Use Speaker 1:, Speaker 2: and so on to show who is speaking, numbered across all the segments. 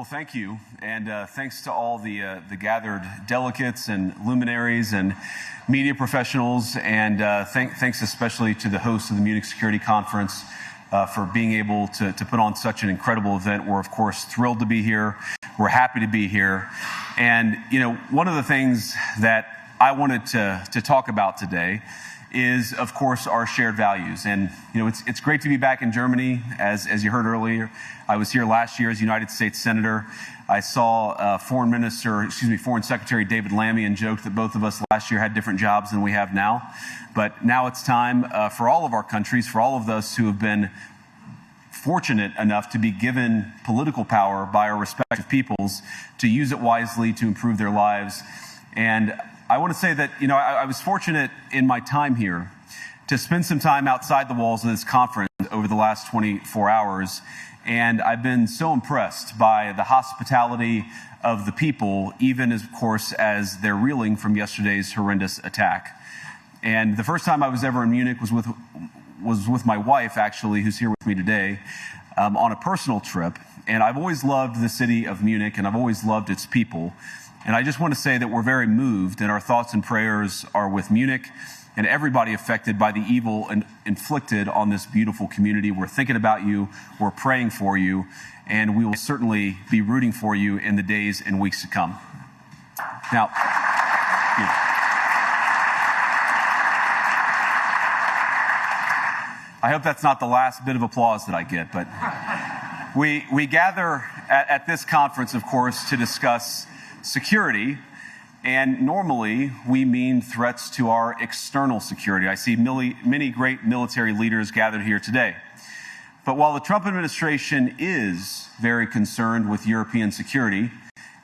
Speaker 1: thank you, and thanks to all the gathered delegates and luminaries and media professionals, and thanks especially to the host of the Munich Security Conference for being able to put on such an incredible event. We're, of course, thrilled to be here. We're happy to be here. And, one of the things that I wanted to talk about today is, of course, our shared values. And, it's great to be back in Germany. As you heard earlier, I was here last year as United States Senator. I saw Foreign Secretary David Lammy and joked that both of us last year had different jobs than we have now. But now it's time for all of our countries, for all of us who have been fortunate enough to be given political power by our respective peoples, to use it wisely to improve their lives. And I want to say that, I was fortunate in my time here to spend some time outside the walls of this conference over the last 24 hours. And I've been so impressed by the hospitality of the people, even of course, as they're reeling from yesterday's horrendous attack. And the first time I was ever in Munich was with my wife, actually, who's here with me today, on a personal trip. And I've always loved the city of Munich, and I've always loved its people. And I just want to say that we're very moved, and our thoughts and prayers are with Munich and everybody affected by the evil inflicted on this beautiful community. We're thinking about you, we're praying for you, and we will certainly be rooting for you in the days and weeks to come. Now, I hope that's not the last bit of applause that I get, but we gather at this conference, of course, to discuss security, and normally we mean threats to our external security. I see many great military leaders gathered here today. But while the Trump administration is very concerned with European security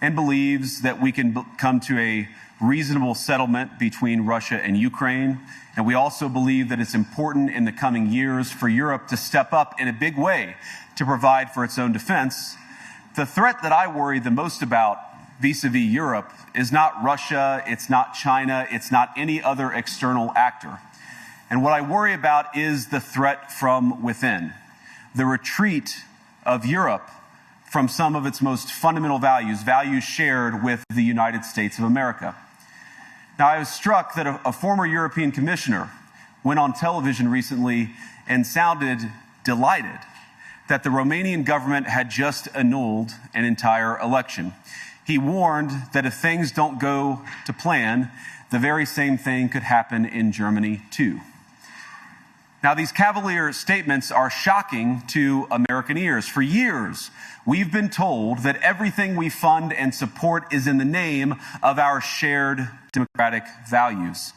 Speaker 1: and believes that we can come to a reasonable settlement between Russia and Ukraine, and we also believe that it's important in the coming years for Europe to step up in a big way to provide for its own defense, the threat that I worry the most about vis-a-vis Europe is not Russia, it's not China, it's not any other external actor. And what I worry about is the threat from within, the retreat of Europe from some of its most fundamental values shared with the United States of America. Now, I was struck that a former European commissioner went on television recently and sounded delighted that the Romanian government had just annulled an entire election. He warned that if things don't go to plan, the very same thing could happen in Germany too. Now, these cavalier statements are shocking to American ears. For years, we've been told that everything we fund and support is in the name of our shared democratic values.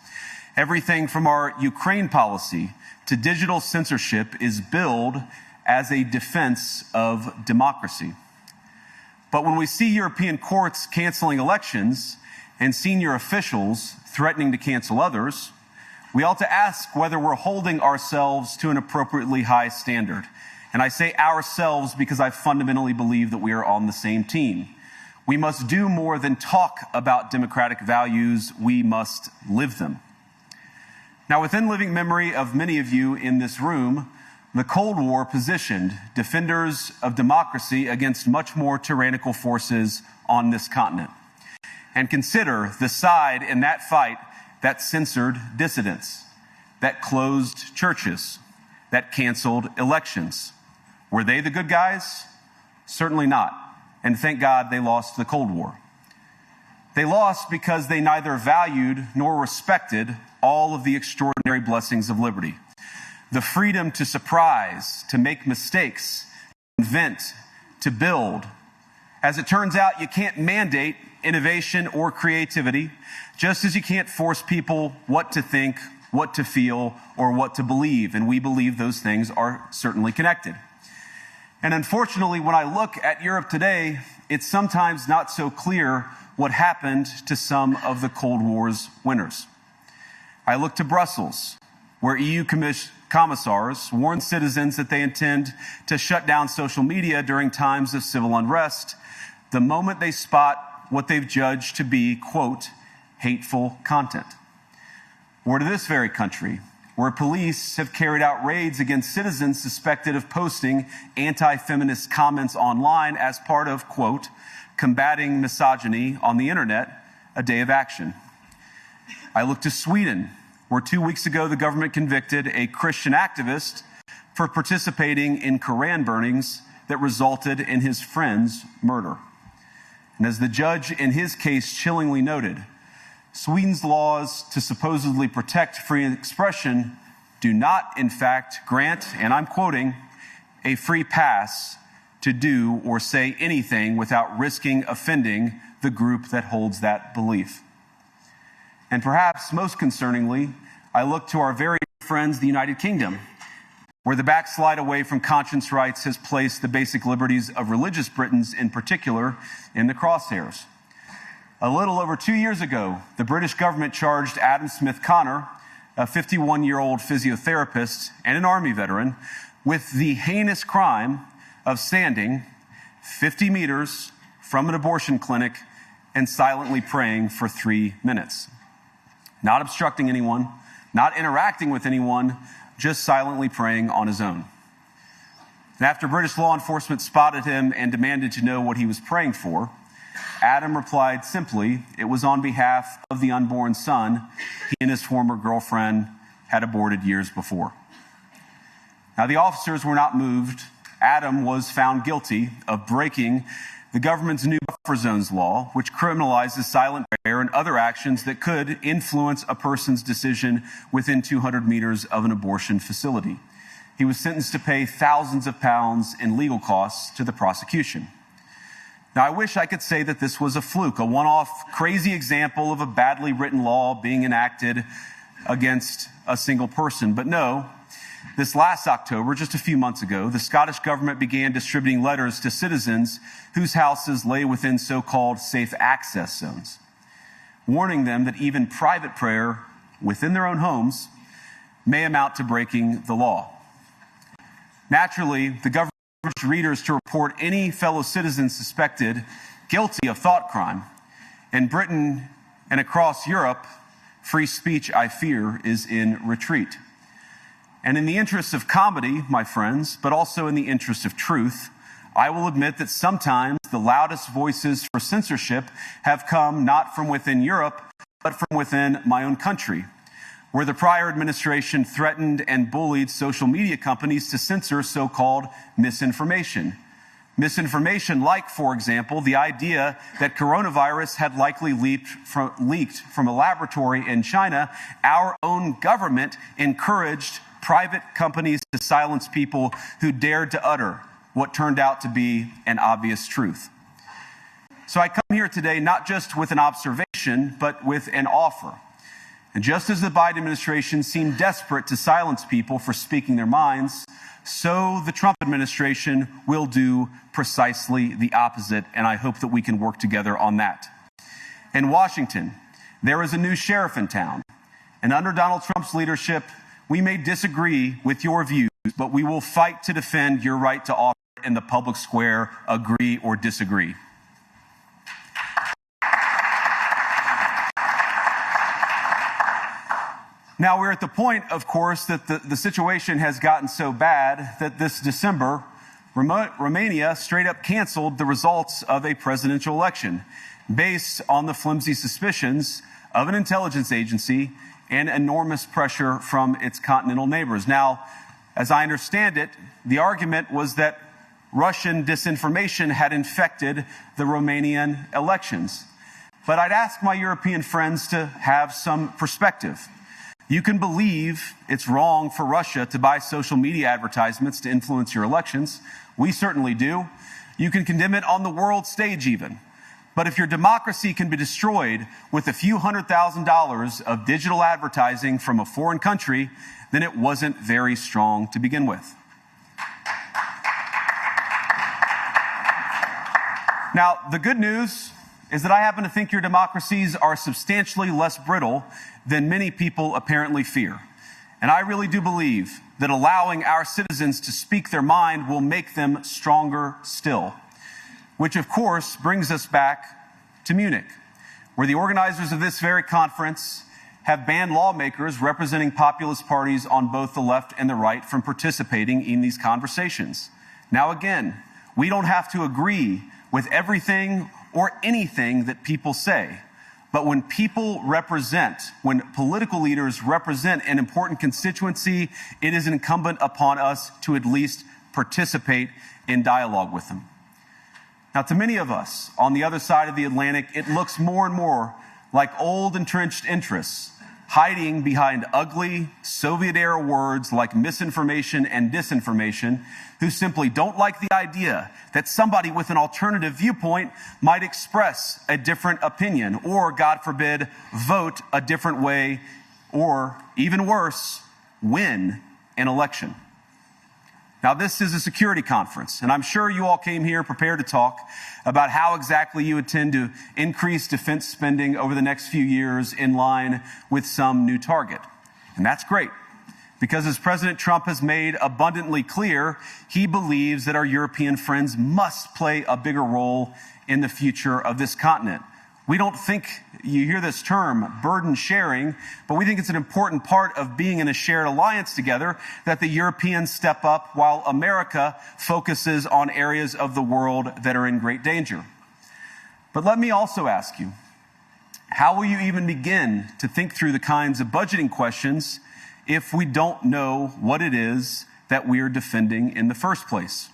Speaker 1: Everything from our Ukraine policy to digital censorship is billed as a defense of democracy. But when we see European courts canceling elections and senior officials threatening to cancel others, we ought to ask whether we're holding ourselves to an appropriately high standard. And I say ourselves because I fundamentally believe that we are on the same team. We must do more than talk about democratic values, we must live them. Now, within living memory of many of you in this room, the Cold War positioned defenders of democracy against much more tyrannical forces on this continent. And consider the side in that fight that censored dissidents, that closed churches, that canceled elections. Were they the good guys? Certainly not. And thank God they lost the Cold War. They lost because they neither valued nor respected all of the extraordinary blessings of liberty. The freedom to surprise, to make mistakes, to invent, to build. As it turns out, you can't mandate innovation or creativity, just as you can't force people what to think, what to feel, or what to believe. And we believe those things are certainly connected. And unfortunately, when I look at Europe today, it's sometimes not so clear what happened to some of the Cold War's winners. I look to Brussels, where EU commissars warn citizens that they intend to shut down social media during times of civil unrest the moment they spot what they've judged to be, quote, hateful content. Or to this very country, where police have carried out raids against citizens suspected of posting anti-feminist comments online as part of, quote, combating misogyny on the internet, a day of action. I look to Sweden, where 2 weeks ago the government convicted a Christian activist for participating in Koran burnings that resulted in his friend's murder. And as the judge in his case chillingly noted, Sweden's laws to supposedly protect free expression do not, in fact, grant, and I'm quoting, a free pass to do or say anything without risking offending the group that holds that belief. And perhaps most concerningly, I look to our very friends, the United Kingdom, where the backslide away from conscience rights has placed the basic liberties of religious Britons in particular in the crosshairs. A little over 2 years ago, the British government charged Adam Smith Connor, a 51-year-old physiotherapist and an Army veteran, with the heinous crime of standing 50 meters from an abortion clinic and silently praying for 3 minutes. Not obstructing anyone, not interacting with anyone, just silently praying on his own. And after British law enforcement spotted him and demanded to know what he was praying for, Adam replied simply, it was on behalf of the unborn son he and his former girlfriend had aborted years before. Now, the officers were not moved. Adam was found guilty of breaking the government's new buffer zones law, which criminalizes silent prayer and other actions that could influence a person's decision within 200 meters of an abortion facility. He was sentenced to pay thousands of pounds in legal costs to the prosecution. Now, I wish I could say that this was a fluke, a one-off crazy example of a badly written law being enacted against a single person. But no, this last October, just a few months ago, the Scottish government began distributing letters to citizens whose houses lay within so-called safe access zones, warning them that even private prayer within their own homes may amount to breaking the law. Naturally, the government urged readers to report any fellow citizen suspected guilty of thought crime. In Britain and across Europe, free speech, I fear, is in retreat. And in the interest of comedy, my friends, but also in the interest of truth, I will admit that sometimes the loudest voices for censorship have come not from within Europe, but from within my own country, where the prior administration threatened and bullied social media companies to censor so-called misinformation. Misinformation like, for example, the idea that coronavirus had likely leaked from a laboratory in China. Our own government encouraged private companies to silence people who dared to utter what turned out to be an obvious truth. So I come here today not just with an observation, but with an offer. And just as the Biden administration seemed desperate to silence people for speaking their minds, so the Trump administration will do precisely the opposite, and I hope that we can work together on that. In Washington, there is a new sheriff in town, and under Donald Trump's leadership, we may disagree with your views, but we will fight to defend your right to offer in the public square, agree or disagree. Now, we're at the point, of course, that the situation has gotten so bad that this December, Romania straight up canceled the results of a presidential election based on the flimsy suspicions of an intelligence agency and enormous pressure from its continental neighbors. Now, as I understand it, the argument was that Russian disinformation had infected the Romanian elections. But I'd ask my European friends to have some perspective. You can believe it's wrong for Russia to buy social media advertisements to influence your elections. We certainly do. You can condemn it on the world stage even. But if your democracy can be destroyed with a few $100,000 of digital advertising from a foreign country, then it wasn't very strong to begin with. Now, the good news is that I happen to think your democracies are substantially less brittle than many people apparently fear. And I really do believe that allowing our citizens to speak their mind will make them stronger still. Which, of course, brings us back to Munich, where the organizers of this very conference have banned lawmakers representing populist parties on both the left and the right from participating in these conversations. Now again, we don't have to agree with everything or anything that people say. But when when political leaders represent an important constituency, it is incumbent upon us to at least participate in dialogue with them. Now, to many of us on the other side of the Atlantic, it looks more and more like old entrenched interests hiding behind ugly Soviet-era words like misinformation and disinformation, who simply don't like the idea that somebody with an alternative viewpoint might express a different opinion or, God forbid, vote a different way or, even worse, win an election. Now, this is a security conference, and I'm sure you all came here prepared to talk about how exactly you intend to increase defense spending over the next few years in line with some new target. And that's great, because as President Trump has made abundantly clear, he believes that our European friends must play a bigger role in the future of this continent. We don't think, you hear this term, burden sharing, but we think it's an important part of being in a shared alliance together that the Europeans step up while America focuses on areas of the world that are in great danger. But let me also ask you, how will you even begin to think through the kinds of budgeting questions if we don't know what it is that we are defending in the first place?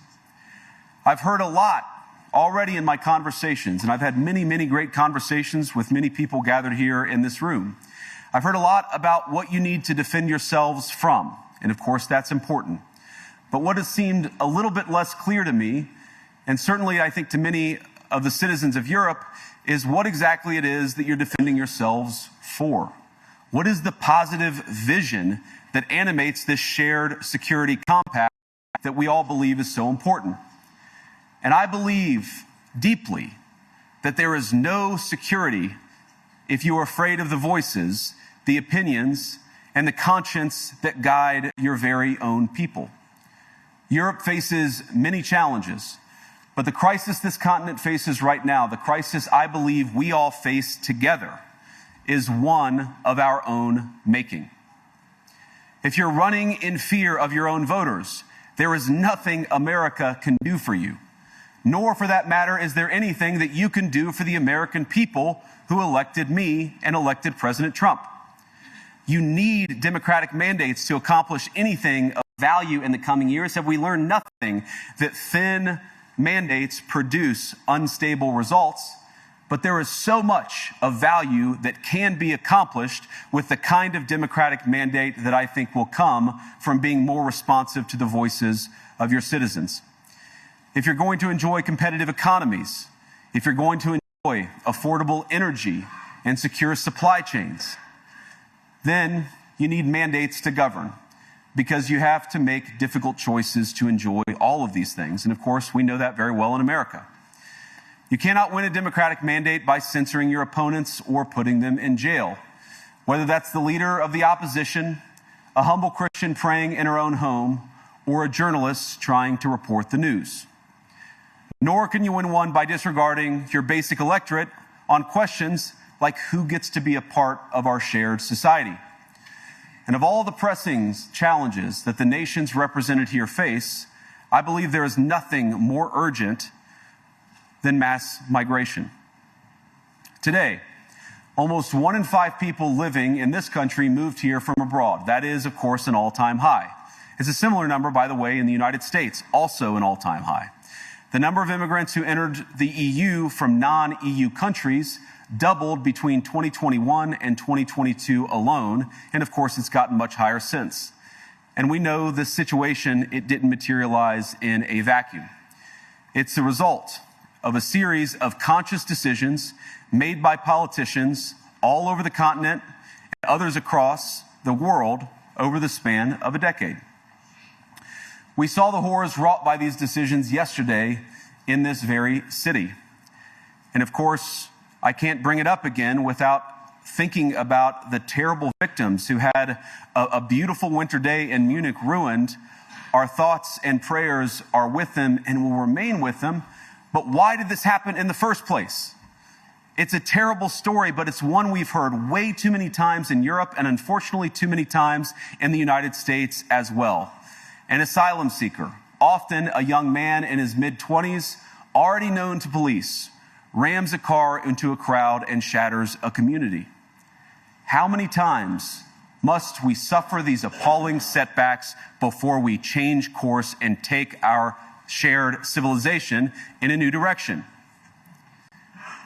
Speaker 1: I've heard a lot already in my conversations, and I've had many, many great conversations with many people gathered here in this room. I've heard a lot about what you need to defend yourselves from, and of course that's important. But what has seemed a little bit less clear to me, and certainly I think to many of the citizens of Europe, is what exactly it is that you're defending yourselves for. What is the positive vision that animates this shared security compact that we all believe is so important? And I believe deeply that there is no security if you are afraid of the voices, the opinions, and the conscience that guide your very own people. Europe faces many challenges, but the crisis this continent faces right now, the crisis I believe we all face together, is one of our own making. If you're running in fear of your own voters, there is nothing America can do for you. Nor, for that matter, is there anything that you can do for the American people who elected me and elected President Trump. You need democratic mandates to accomplish anything of value in the coming years. Have we learned nothing that thin mandates produce unstable results? But there is so much of value that can be accomplished with the kind of democratic mandate that I think will come from being more responsive to the voices of your citizens. If you're going to enjoy competitive economies, if you're going to enjoy affordable energy and secure supply chains, then you need mandates to govern, because you have to make difficult choices to enjoy all of these things. And of course, we know that very well in America. You cannot win a democratic mandate by censoring your opponents or putting them in jail, whether that's the leader of the opposition, a humble Christian praying in her own home, or a journalist trying to report the news. Nor can you win one by disregarding your basic electorate on questions like who gets to be a part of our shared society. And of all the pressing challenges that the nations represented here face, I believe there is nothing more urgent than mass migration. Today, almost 1 in 5 people living in this country moved here from abroad. That is, of course, an all-time high. It's a similar number, by the way, in the United States, also an all-time high. The number of immigrants who entered the EU from non-EU countries doubled between 2021 and 2022 alone, and of course it's gotten much higher since. And we know this situation, it didn't materialize in a vacuum. It's the result of a series of conscious decisions made by politicians all over the continent and others across the world over the span of a decade. We saw the horrors wrought by these decisions yesterday in this very city. And of course, I can't bring it up again without thinking about the terrible victims who had a beautiful winter day in Munich ruined. Our thoughts and prayers are with them and will remain with them. But why did this happen in the first place? It's a terrible story, but it's one we've heard way too many times in Europe and unfortunately too many times in the United States as well. An asylum seeker, often a young man in his mid-20s, already known to police, rams a car into a crowd and shatters a community. How many times must we suffer these appalling setbacks before we change course and take our shared civilization in a new direction?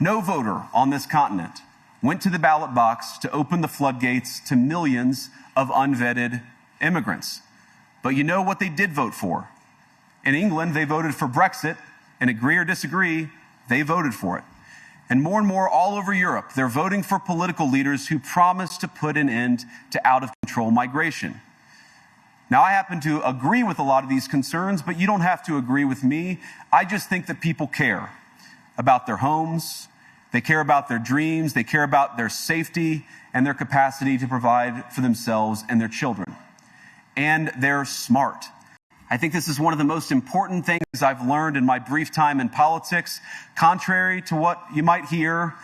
Speaker 1: No voter on this continent went to the ballot box to open the floodgates to millions of unvetted immigrants. But you know what they did vote for? In England, they voted for Brexit, and agree or disagree, they voted for it. And more all over Europe, they're voting for political leaders who promise to put an end to out-of-control migration. Now, I happen to agree with a lot of these concerns, but you don't have to agree with me. I just think that people care about their homes, they care about their dreams, they care about their safety and their capacity to provide for themselves and their children. And they're smart. I think this is one of the most important things I've learned in my brief time in politics. Contrary to what you might hear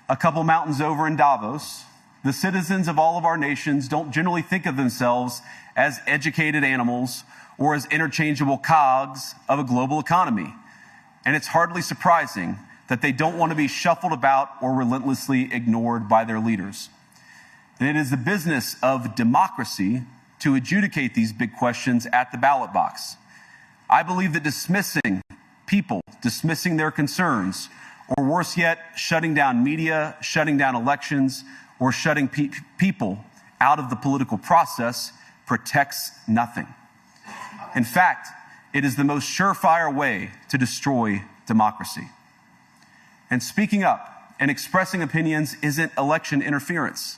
Speaker 1: a couple mountains over in Davos, the citizens of all of our nations don't generally think of themselves as educated animals or as interchangeable cogs of a global economy. And it's hardly surprising that they don't want to be shuffled about or relentlessly ignored by their leaders. And it is the business of democracy to adjudicate these big questions at the ballot box. I believe that dismissing people, dismissing their concerns, or worse yet, shutting down media, shutting down elections, or shutting people out of the political process protects nothing. In fact, it is the most surefire way to destroy democracy. And speaking up and expressing opinions isn't election interference.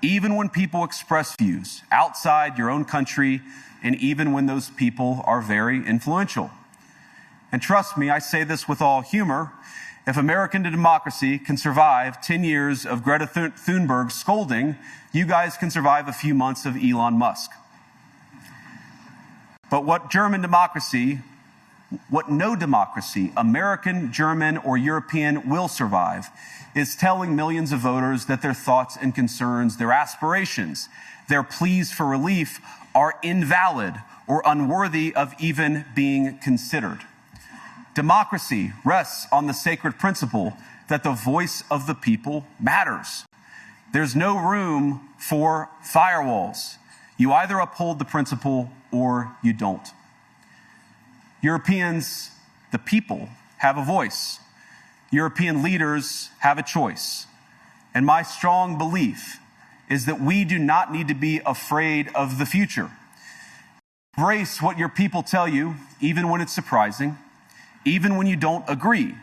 Speaker 1: Even when people express views outside your own country, and even when those people are very influential. And trust me, I say this with all humor, if American democracy can survive 10 years of Greta Thunberg scolding, you guys can survive a few months of Elon Musk. But what no democracy, American, German, or European, will survive is telling millions of voters that their thoughts and concerns, their aspirations, their pleas for relief are invalid or unworthy of even being considered. Democracy rests on the sacred principle that the voice of the people matters. There's no room for firewalls. You either uphold the principle or you don't. Europeans, the people, have a voice. European leaders have a choice. And my strong belief is that we do not need to be afraid of the future. Embrace what your people tell you, even when it's surprising, even when you don't agree.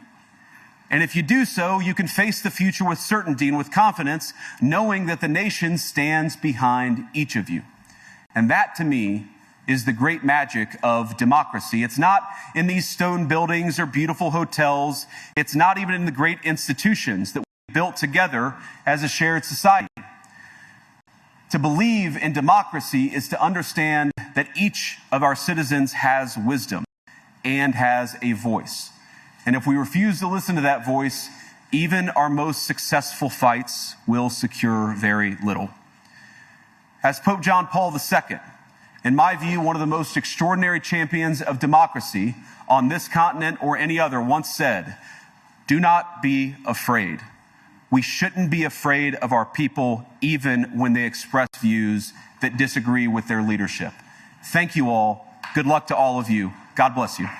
Speaker 1: And if you do so, you can face the future with certainty and with confidence, knowing that the nation stands behind each of you. And that, to me, is the great magic of democracy. It's not in these stone buildings or beautiful hotels. It's not even in the great institutions that we built together as a shared society. To believe in democracy is to understand that each of our citizens has wisdom and has a voice. And if we refuse to listen to that voice, even our most successful fights will secure very little. As Pope John Paul II, in my view, one of the most extraordinary champions of democracy on this continent or any other, once said, "Do not be afraid." We shouldn't be afraid of our people, even when they express views that disagree with their leadership. Thank you all. Good luck to all of you. God bless you.